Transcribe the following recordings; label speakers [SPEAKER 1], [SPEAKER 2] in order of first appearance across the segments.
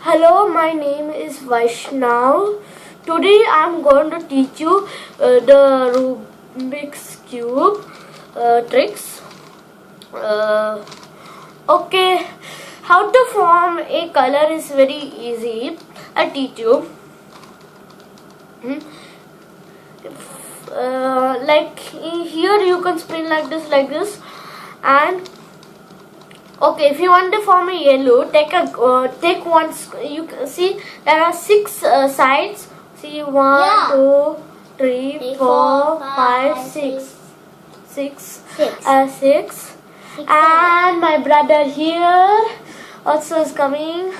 [SPEAKER 1] Hello, my name is Vaishnav. Today I am going to teach you the Rubik's Cube tricks. Okay, how to form a color is very easy. I'll teach you. Like here you can spin like this, and okay, if you want to form a yellow, take one. You can see there are 6 sides. See 1, 2, 3, 4, 5, 6. 6. 6. And my brother here also is coming.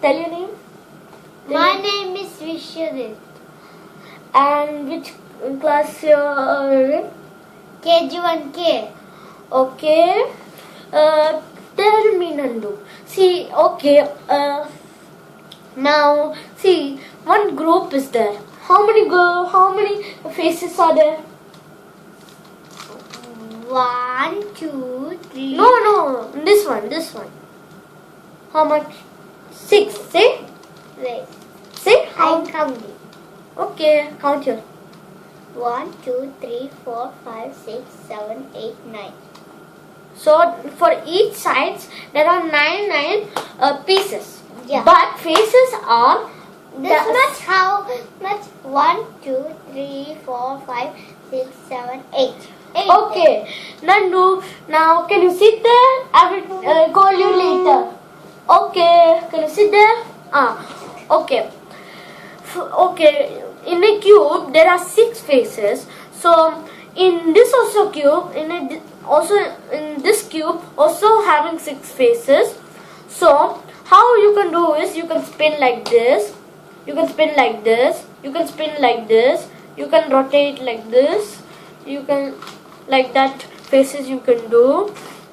[SPEAKER 1] Tell your name.
[SPEAKER 2] My name is Vishwadit.
[SPEAKER 1] And which class you're in?
[SPEAKER 2] KG1K.
[SPEAKER 1] Okay. Tell me, Nandu. See, okay. Now, see, one group is there. How many faces are there?
[SPEAKER 2] 1, 2, 3.
[SPEAKER 1] No. This one. How much? 6. See?
[SPEAKER 2] Wait.
[SPEAKER 1] See? How?
[SPEAKER 2] I'm counting.
[SPEAKER 1] Okay, count here.
[SPEAKER 2] 1, 2, 3, 4, 5, 6, 7, 8, 9.
[SPEAKER 1] So for each sides there are 9 pieces.
[SPEAKER 2] Yeah.
[SPEAKER 1] But faces are
[SPEAKER 2] This much? How much? 1, 2, 3, 4, 5, 6, 7, 8. 8.
[SPEAKER 1] okay. Nandu, now can you sit there? I will call you later. Okay, can you sit there? Okay. Okay. In a cube there are 6 faces. So in this also cube, in this cube also having 6 faces. So how you can do is you can spin like this, you can spin like this, you can spin like this, you can rotate like this, you can like that faces you can do.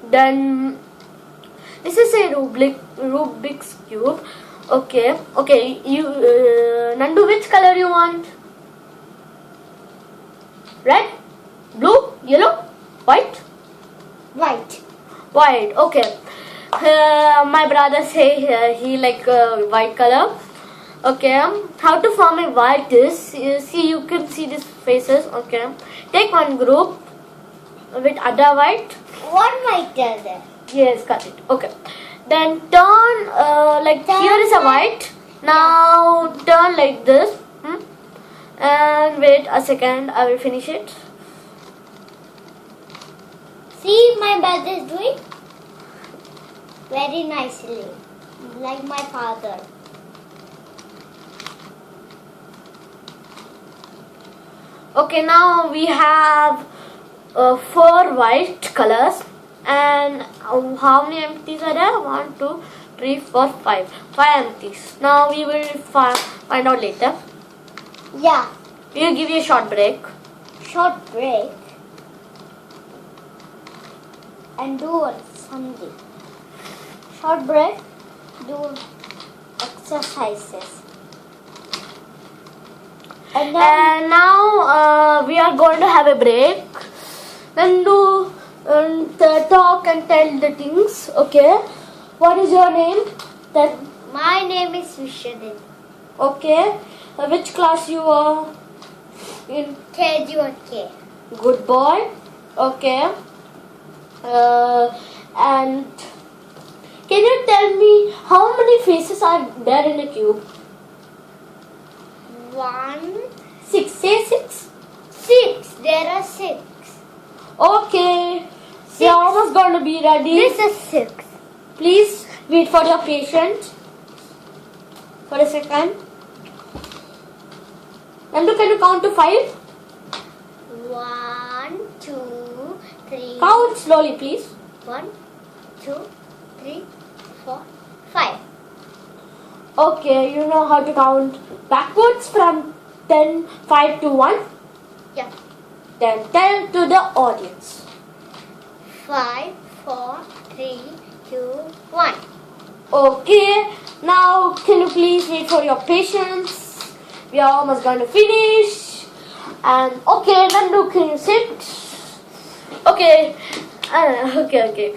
[SPEAKER 1] Then this is a Rubik's cube. Okay, you Nandu, which color you want? Red, blue, yellow, white? White, okay. My brother say he like white color. Okay, how to form a white is, see, you can see these faces. Okay, take one group with other white.
[SPEAKER 2] One white is there.
[SPEAKER 1] Yes, got it. Okay, then turn here is a white. Now turn like this. And wait a second, I will finish it.
[SPEAKER 2] See, my brother is doing very nicely, like my father.
[SPEAKER 1] Okay, now we have 4 white colors, and how many empties are there? 1, 2, 3, 4, 5. 5 empties. Now we will find out later.
[SPEAKER 2] Yeah.
[SPEAKER 1] We will give you a short break.
[SPEAKER 2] Short break. And do something. Short break. Do exercises. And then
[SPEAKER 1] now we are going to have a break. Then do talk and tell the things. Okay. What is your name?
[SPEAKER 2] my name is Vishwadit.
[SPEAKER 1] Okay. Which class you are in?
[SPEAKER 2] KG1K.
[SPEAKER 1] Good boy. Okay. And can you tell me how many faces are there in a cube?
[SPEAKER 2] 1,
[SPEAKER 1] 6. Say 6.
[SPEAKER 2] 6. There are 6.
[SPEAKER 1] Okay. We are almost going to be ready.
[SPEAKER 2] This is 6.
[SPEAKER 1] Please wait for your patient for a second. Nandu, can you count to 5?
[SPEAKER 2] 1, 2, 3.
[SPEAKER 1] Count slowly, please.
[SPEAKER 2] 1, 2, 3, 4, 5.
[SPEAKER 1] Okay, you know how to count backwards from 5 to 1?
[SPEAKER 2] Yeah.
[SPEAKER 1] Then tell to the audience.
[SPEAKER 2] 5, 4, 3, 2, 1.
[SPEAKER 1] Okay, now can you please wait for your patients? We are almost going to finish. And okay, Nandu, can you sit? Okay. Okay.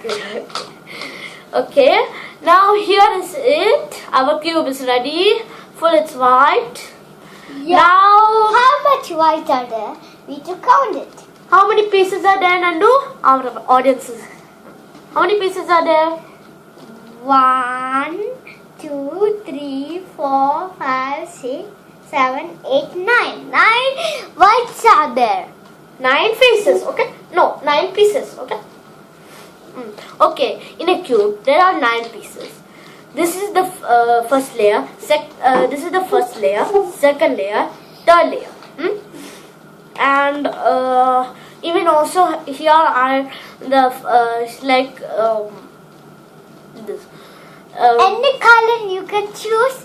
[SPEAKER 1] Okay. Now here is it. Our cube is ready. Full it's white.
[SPEAKER 2] Yeah.
[SPEAKER 1] Now,
[SPEAKER 2] How much white are there? We need to count it.
[SPEAKER 1] how many pieces are there, Nandu? Our audiences. How many pieces are there?
[SPEAKER 2] 1, 2, 3, 4, 5, 6, 7, 8, 9. 9 whites are there.
[SPEAKER 1] 9 pieces. Okay. No, 9 pieces. Okay. Okay. In a cube, there are 9 pieces. This is the first layer. This is the first layer. Second layer. Third layer. And even also here are the this.
[SPEAKER 2] Any color you can choose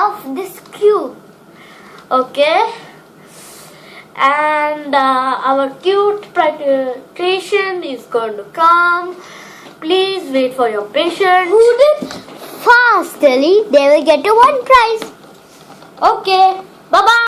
[SPEAKER 2] of this cube.
[SPEAKER 1] Okay. And our cute presentation is going to come. Please wait for your patience.
[SPEAKER 2] Who did fastly, they will get a 1 prize.
[SPEAKER 1] Okay.